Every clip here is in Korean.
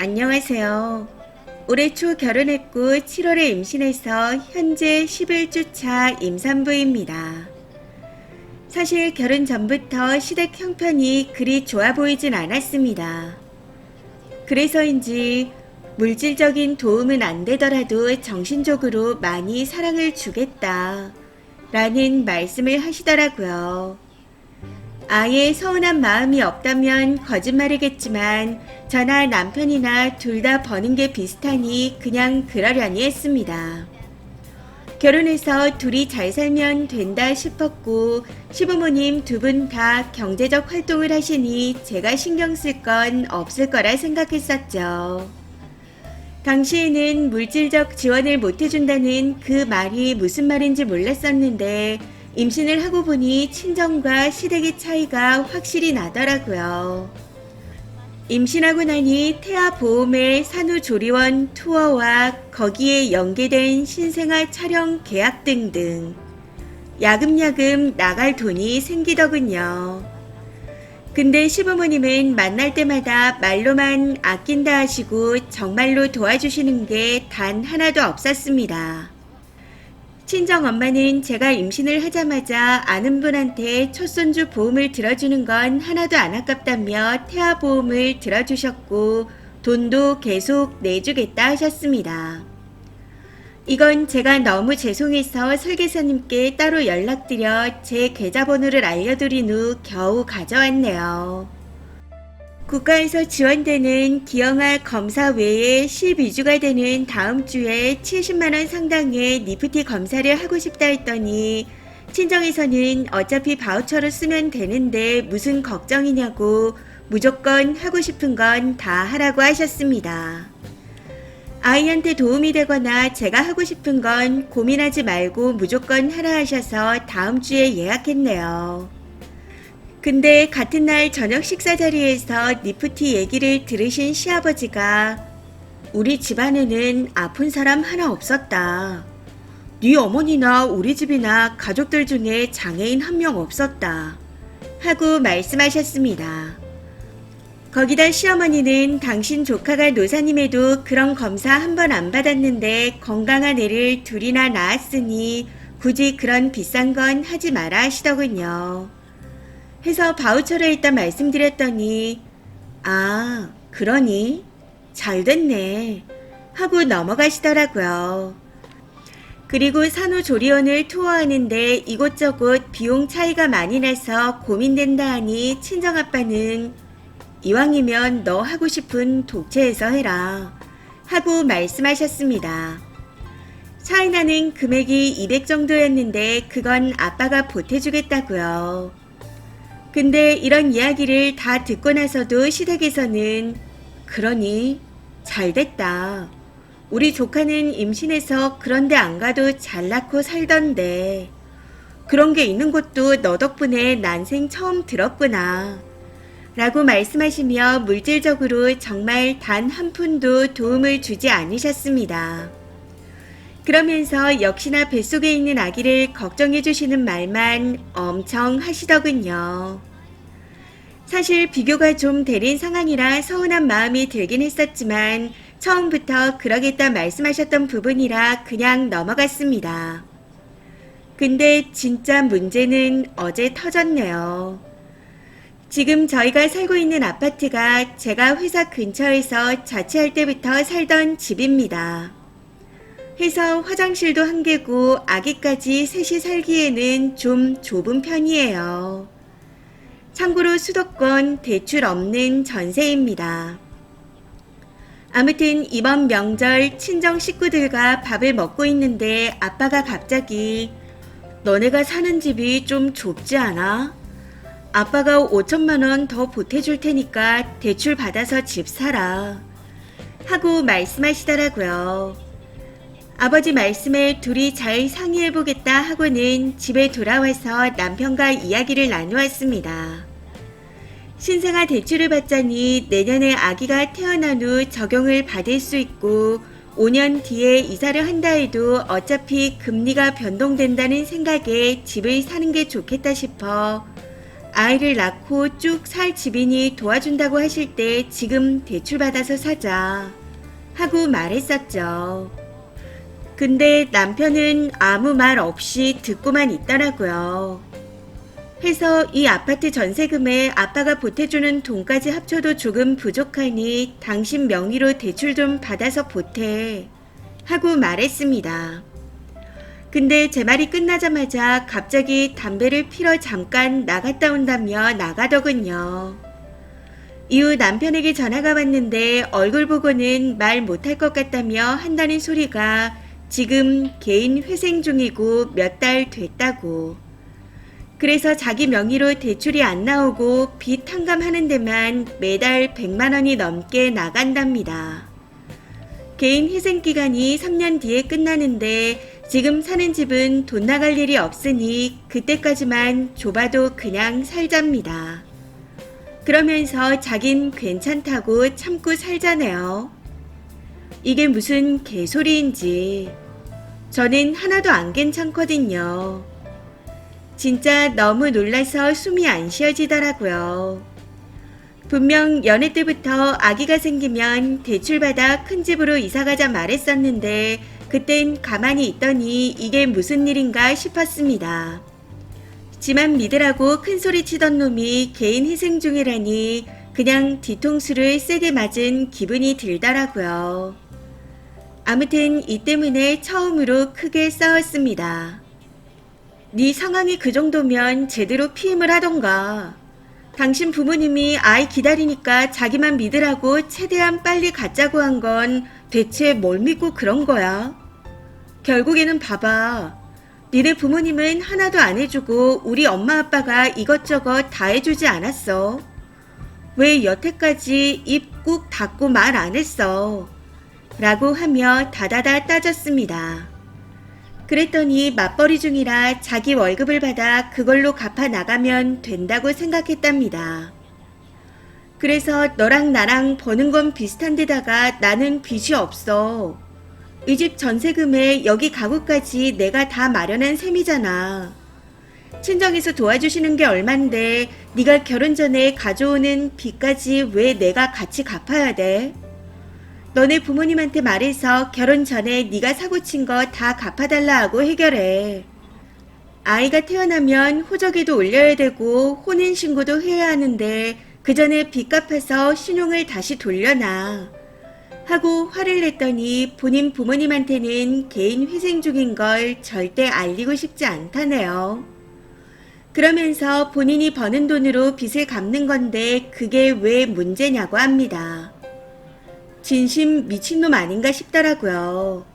안녕하세요. 올해 초 결혼했고 7월에 임신해서 현재 11주 차 임산부입니다. 사실 결혼 전부터 시댁 형편이 그리 좋아 보이진 않았습니다. 그래서인지 물질적인 도움은 안 되더라도 정신적으로 많이 사랑을 주겠다 라는 말씀을 하시더라고요. 아예 서운한 마음이 없다면 거짓말이겠지만 저나 남편이나 둘 다 버는 게 비슷하니 그냥 그러려니 했습니다. 결혼해서 둘이 잘 살면 된다 싶었고 시부모님 두 분 다 경제적 활동을 하시니 제가 신경 쓸 건 없을 거라 생각했었죠. 당시에는 물질적 지원을 못 해준다는 그 말이 무슨 말인지 몰랐었는데 임신을 하고 보니 친정과 시댁의 차이가 확실히 나더라고요. 임신하고 나니 태아보험의 산후조리원 투어와 거기에 연계된 신생아 촬영 계약 등등 야금야금 나갈 돈이 생기더군요. 근데 시부모님은 만날 때마다 말로만 아낀다 하시고 정말로 도와주시는 게 단 하나도 없었습니다. 친정엄마는 제가 임신을 하자마자 아는 분한테 첫손주 보험을 들어주는 건 하나도 안 아깝다며 태아보험을 들어주셨고 돈도 계속 내주겠다 하셨습니다. 이건 제가 너무 죄송해서 설계사님께 따로 연락드려 제 계좌번호를 알려드린 후 겨우 가져왔네요. 국가에서 지원되는 기형아 검사 외에 12주가 되는 다음 주에 70만원 상당의 니프티 검사를 하고 싶다 했더니 친정에서는 어차피 바우처로 쓰면 되는데 무슨 걱정이냐고 무조건 하고 싶은 건 다 하라고 하셨습니다. 아이한테 도움이 되거나 제가 하고 싶은 건 고민하지 말고 무조건 하라 하셔서 다음 주에 예약했네요. 근데 같은 날 저녁 식사 자리에서 니프티 얘기를 들으신 시아버지가 우리 집안에는 아픈 사람 하나 없었다. 네 어머니나 우리 집이나 가족들 중에 장애인 한 명 없었다. 하고 말씀하셨습니다. 거기다 시어머니는 당신 조카가 노사님에도 그런 검사 한 번 안 받았는데 건강한 애를 둘이나 낳았으니 굳이 그런 비싼 건 하지 마라 하시더군요. 해서 바우처로 일단 말씀드렸더니 아 그러니? 잘 됐네 하고 넘어가시더라고요. 그리고 산후조리원을 투어하는데 이곳저곳 비용 차이가 많이 나서 고민된다 하니 친정아빠는 이왕이면 너 하고 싶은 독채에서 해라 하고 말씀하셨습니다. 차이 나는 금액이 200 정도였는데 그건 아빠가 보태주겠다고요. 근데 이런 이야기를 다 듣고 나서도 시댁에서는 그러니 잘됐다. 우리 조카는 임신해서 그런데 안 가도 잘 낳고 살던데 그런 게 있는 것도 너 덕분에 난생 처음 들었구나 라고 말씀하시며 물질적으로 정말 단 한 푼도 도움을 주지 않으셨습니다. 그러면서 역시나 뱃속에 있는 아기를 걱정해 주시는 말만 엄청 하시더군요. 사실 비교가 좀 되는 상황이라 서운한 마음이 들긴 했었지만 처음부터 그러겠다 말씀하셨던 부분이라 그냥 넘어갔습니다. 근데 진짜 문제는 어제 터졌네요. 지금 저희가 살고 있는 아파트가 제가 회사 근처에서 자취할 때부터 살던 집입니다. 해서 화장실도 한 개고 아기까지 셋이 살기에는 좀 좁은 편이에요. 참고로 수도권 대출 없는 전세입니다. 아무튼 이번 명절 친정 식구들과 밥을 먹고 있는데 아빠가 갑자기 너네가 사는 집이 좀 좁지 않아? 아빠가 5천만 원 더 보태줄 테니까 대출 받아서 집 사라 하고 말씀하시더라고요. 아버지 말씀에 둘이 잘 상의해보겠다 하고는 집에 돌아와서 남편과 이야기를 나누었습니다. 신생아 대출을 받자니 내년에 아기가 태어난 후 적용을 받을 수 있고 5년 뒤에 이사를 한다 해도 어차피 금리가 변동된다는 생각에 집을 사는 게 좋겠다 싶어 아이를 낳고 쭉 살 집이니 도와준다고 하실 때 지금 대출받아서 사자 하고 말했었죠. 근데 남편은 아무 말 없이 듣고만 있더라고요. 해서 이 아파트 전세금에 아빠가 보태주는 돈까지 합쳐도 조금 부족하니 당신 명의로 대출 좀 받아서 보태 하고 말했습니다. 근데 제 말이 끝나자마자 갑자기 담배를 피러 잠깐 나갔다 온다며 나가더군요. 이후 남편에게 전화가 왔는데 얼굴 보고는 말 못할 것 같다며 한다는 소리가 지금 개인 회생 중이고 몇 달 됐다고. 그래서 자기 명의로 대출이 안 나오고 빚 탕감하는 데만 매달 100만 원이 넘게 나간답니다. 개인 회생 기간이 3년 뒤에 끝나는데 지금 사는 집은 돈 나갈 일이 없으니 그때까지만 좁아도 그냥 살잡니다. 그러면서 자긴 괜찮다고 참고 살자네요. 이게 무슨 개소리인지. 저는 하나도 안 괜찮거든요. 진짜 너무 놀라서 숨이 안 쉬어지더라고요. 분명 연애 때부터 아기가 생기면 대출받아 큰 집으로 이사가자 말했었는데 그땐 가만히 있더니 이게 무슨 일인가 싶었습니다. 지만 믿으라고 큰소리 치던 놈이 개인 희생 중이라니 그냥 뒤통수를 세게 맞은 기분이 들더라고요. 아무튼 이 때문에 처음으로 크게 싸웠습니다. 네 상황이 그 정도면 제대로 피임을 하던가. 당신 부모님이 아이 기다리니까 자기만 믿으라고 최대한 빨리 갖자고 한 건 대체 뭘 믿고 그런 거야? 결국에는 봐봐. 니네 부모님은 하나도 안 해주고 우리 엄마 아빠가 이것저것 다 해주지 않았어. 왜 여태까지 입 꾹 닫고 말 안 했어? 라고 하며 다다다 따졌습니다. 그랬더니 맞벌이 중이라 자기 월급을 받아 그걸로 갚아 나가면 된다고 생각했답니다. 그래서 너랑 나랑 버는 건 비슷한 데다가 나는 빚이 없어. 이 집 전세금에 여기 가구까지 내가 다 마련한 셈이잖아. 친정에서 도와주시는 게 얼만데 네가 결혼 전에 가져오는 빚까지 왜 내가 같이 갚아야 돼? 너네 부모님한테 말해서 결혼 전에 네가 사고친 거 다 갚아달라 하고 해결해. 아이가 태어나면 호적에도 올려야 되고 혼인신고도 해야 하는데 그 전에 빚 갚아서 신용을 다시 돌려놔. 하고 화를 냈더니 본인 부모님한테는 개인 회생 중인 걸 절대 알리고 싶지 않다네요. 그러면서 본인이 버는 돈으로 빚을 갚는 건데 그게 왜 문제냐고 합니다. 진심 미친놈 아닌가 싶더라고요.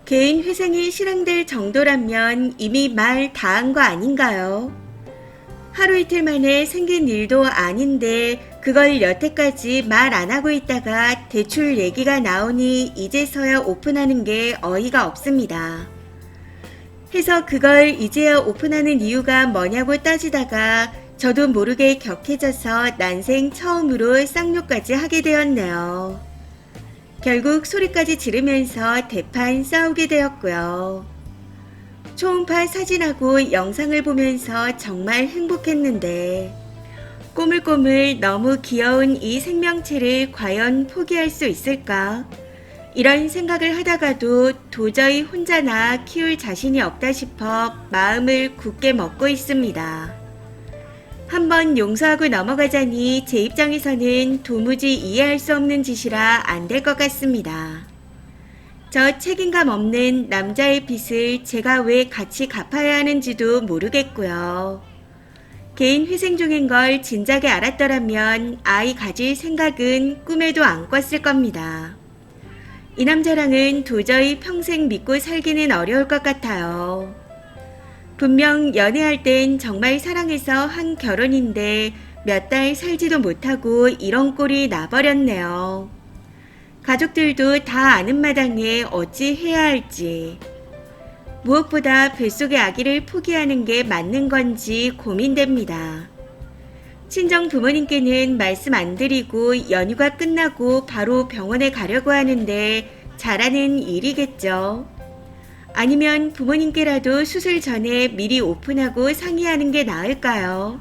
개인 회생이 실행될 정도라면 이미 말 다 한 거 아닌가요? 하루 이틀 만에 생긴 일도 아닌데 그걸 여태까지 말 안 하고 있다가 대출 얘기가 나오니 이제서야 오픈하는 게 어이가 없습니다. 해서 그걸 이제야 오픈하는 이유가 뭐냐고 따지다가 저도 모르게 격해져서 난생 처음으로 쌍욕까지 하게 되었네요. 결국 소리까지 지르면서 대판 싸우게 되었고요. 초음파 사진하고 영상을 보면서 정말 행복했는데 꼬물꼬물 너무 귀여운 이 생명체를 과연 포기할 수 있을까? 이런 생각을 하다가도 도저히 혼자나 키울 자신이 없다 싶어 마음을 굳게 먹고 있습니다. 한번 용서하고 넘어가자니 제 입장에서는 도무지 이해할 수 없는 짓이라 안 될 것 같습니다. 저 책임감 없는 남자의 빚을 제가 왜 같이 갚아야 하는지도 모르겠고요. 개인 회생 중인 걸 진작에 알았더라면 아이 가질 생각은 꿈에도 안 꿨을 겁니다. 이 남자랑은 도저히 평생 믿고 살기는 어려울 것 같아요. 분명 연애할 땐 정말 사랑해서 한 결혼인데 몇 달 살지도 못하고 이런 꼴이 나버렸네요. 가족들도 다 아는 마당에 어찌 해야 할지. 무엇보다 뱃속의 아기를 포기하는 게 맞는 건지 고민됩니다. 친정 부모님께는 말씀 안 드리고 연휴가 끝나고 바로 병원에 가려고 하는데 잘하는 일이겠죠. 아니면 부모님께라도 수술 전에 미리 오픈하고 상의하는 게 나을까요?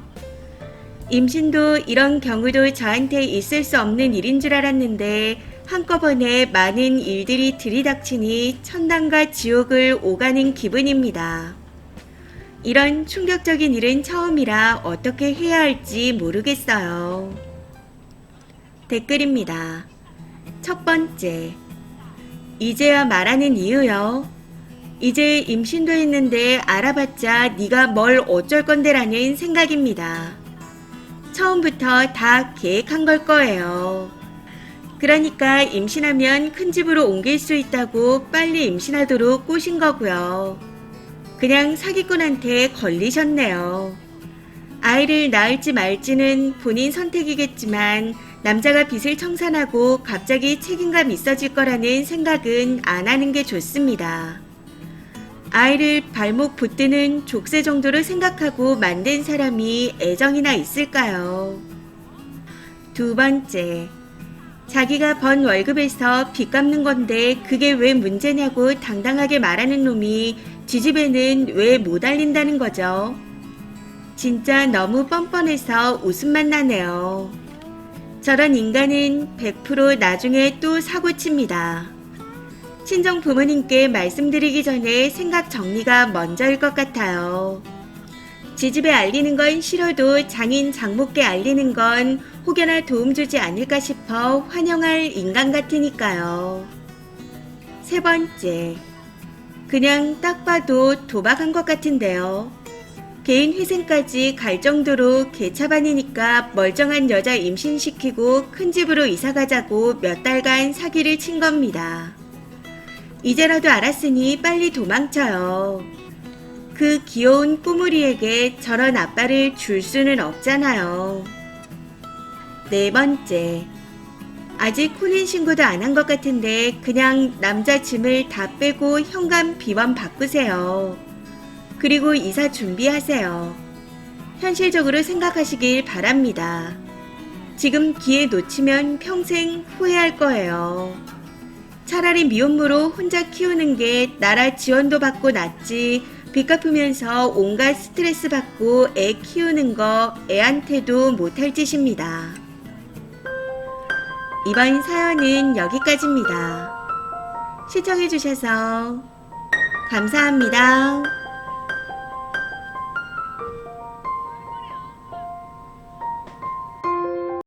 임신도 이런 경우도 저한테 있을 수 없는 일인 줄 알았는데 한꺼번에 많은 일들이 들이닥치니 천당과 지옥을 오가는 기분입니다. 이런 충격적인 일은 처음이라 어떻게 해야 할지 모르겠어요. 댓글입니다. 첫 번째, 이제야 말하는 이유요. 이제 임신도 했는데 알아봤자 네가 뭘 어쩔 건데라는 생각입니다. 처음부터 다 계획한 걸 거예요. 그러니까 임신하면 큰 집으로 옮길 수 있다고 빨리 임신하도록 꼬신 거고요. 그냥 사기꾼한테 걸리셨네요. 아이를 낳을지 말지는 본인 선택이겠지만 남자가 빚을 청산하고 갑자기 책임감 있어질 거라는 생각은 안 하는 게 좋습니다. 아이를 발목 붙드는 족쇄 정도로 생각하고 만든 사람이 애정이나 있을까요? 두 번째, 자기가 번 월급에서 빚 갚는 건데 그게 왜 문제냐고 당당하게 말하는 놈이 지집에는 왜 못 알린다는 거죠? 진짜 너무 뻔뻔해서 웃음만 나네요. 저런 인간은 100% 나중에 또 사고칩니다. 친정 부모님께 말씀드리기 전에 생각 정리가 먼저일 것 같아요. 지집에 알리는 건 싫어도 장인 장모께 알리는 건 혹여나 도움 주지 않을까 싶어 환영할 인간 같으니까요. 세 번째, 그냥 딱 봐도 도박한 것 같은데요. 개인 회생까지 갈 정도로 개차반이니까 멀쩡한 여자 임신시키고 큰 집으로 이사가자고 몇 달간 사기를 친 겁니다. 이제라도 알았으니 빨리 도망쳐요. 그 귀여운 꼬물이에게 저런 아빠를 줄 수는 없잖아요. 네 번째, 아직 혼인신고도 안 한 것 같은데 그냥 남자 짐을 다 빼고 현관 비번 바꾸세요. 그리고 이사 준비하세요. 현실적으로 생각하시길 바랍니다. 지금 기회 놓치면 평생 후회할 거예요. 차라리 미혼모로 혼자 키우는 게 나라 지원도 받고 낫지 빚 갚으면서 온갖 스트레스 받고 애 키우는 거 애한테도 못할 짓입니다. 이번 사연은 여기까지입니다. 시청해주셔서 감사합니다.